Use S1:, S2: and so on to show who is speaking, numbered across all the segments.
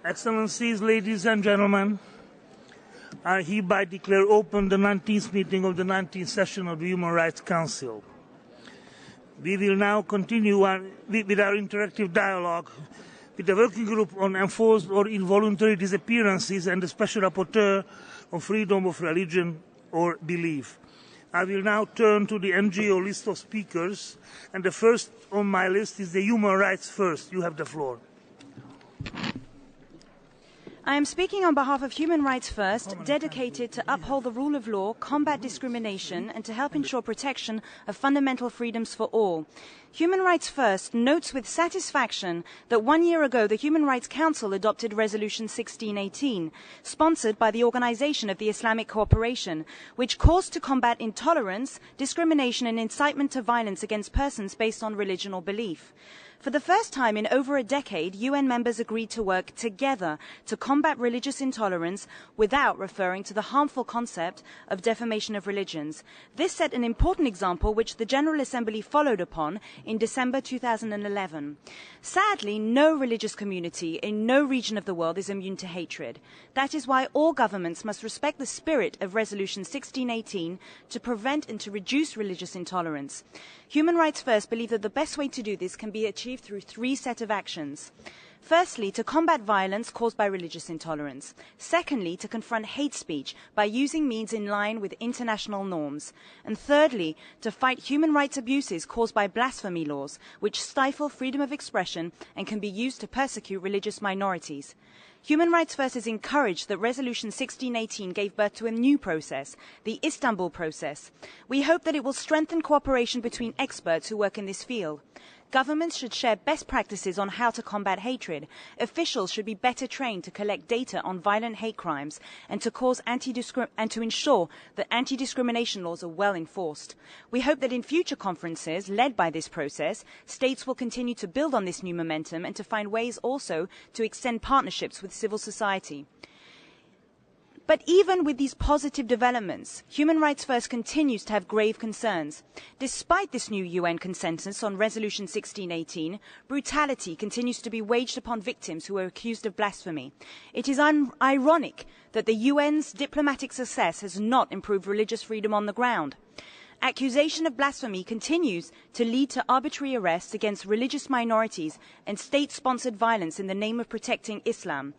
S1: Excellencies, ladies and gentlemen, I hereby declare open the 19th meeting of the 19th session of the Human Rights Council. We will now continue with our interactive dialogue with the Working Group on Enforced or Involuntary Disappearances and the Special Rapporteur on Freedom of Religion or Belief. I will now turn to the NGO list of speakers, and the first on my list is the Human Rights First. You have the floor.
S2: I am speaking on behalf of Human Rights First, dedicated to uphold the rule of law, combat discrimination, and to help ensure protection of fundamental freedoms for all. Human Rights First notes with satisfaction that 1 year ago the Human Rights Council adopted Resolution 1618, sponsored by the Organization of the Islamic Cooperation, which calls to combat intolerance, discrimination and incitement to violence against persons based on religion or belief. For the first time in over a decade, UN members agreed to work together to combat religious intolerance without referring to the harmful concept of defamation of religions. This set an important example which the General Assembly followed upon in December 2011. Sadly, no religious community in no region of the world is immune to hatred. That is why all governments must respect the spirit of Resolution 1618 to prevent and to reduce religious intolerance. Human Rights First believe that the best way to do this can be achieved through three sets of actions. Firstly, to combat violence caused by religious intolerance. Secondly, to confront hate speech by using means in line with international norms. And thirdly, to fight human rights abuses caused by blasphemy laws, which stifle freedom of expression and can be used to persecute religious minorities. Human Rights First is encouraged that Resolution 1618 gave birth to a new process, the Istanbul process. We hope that it will strengthen cooperation between experts who work in this field. Governments should share best practices on how to combat hatred. Officials should be better trained to collect data on violent hate crimes and to ensure that anti-discrimination laws are well enforced. We hope that in future conferences led by this process, states will continue to build on this new momentum and to find ways also to extend partnerships with civil society. But even with these positive developments, Human Rights First continues to have grave concerns. Despite this new UN consensus on Resolution 1618, brutality continues to be waged upon victims who are accused of blasphemy. It is ironic that the UN's diplomatic success has not improved religious freedom on the ground. Accusation of blasphemy continues to lead to arbitrary arrests against religious minorities and state-sponsored violence in the name of protecting Islam.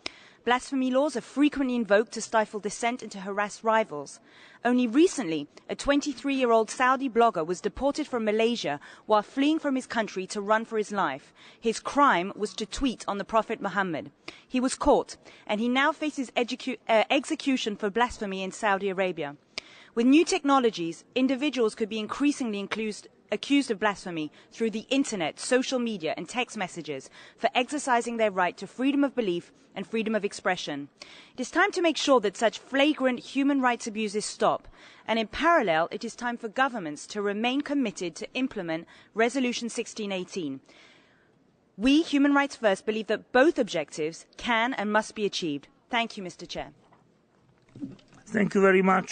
S2: Blasphemy laws are frequently invoked to stifle dissent and to harass rivals. Only recently, a 23-year-old Saudi blogger was deported from Malaysia while fleeing from his country to run for his life. His crime was to tweet on the Prophet Muhammad. He was caught, and he now faces execution for blasphemy in Saudi Arabia. With new technologies, individuals could be increasingly accused of blasphemy through the internet, social media and text messages for exercising their right to freedom of belief and freedom of expression. It is time to make sure that such flagrant human rights abuses stop, and in parallel it is time for governments to remain committed to implement Resolution 1618. We, Human Rights First, believe that both objectives can and must be achieved. Thank you, Mr. Chair.
S1: Thank you very much.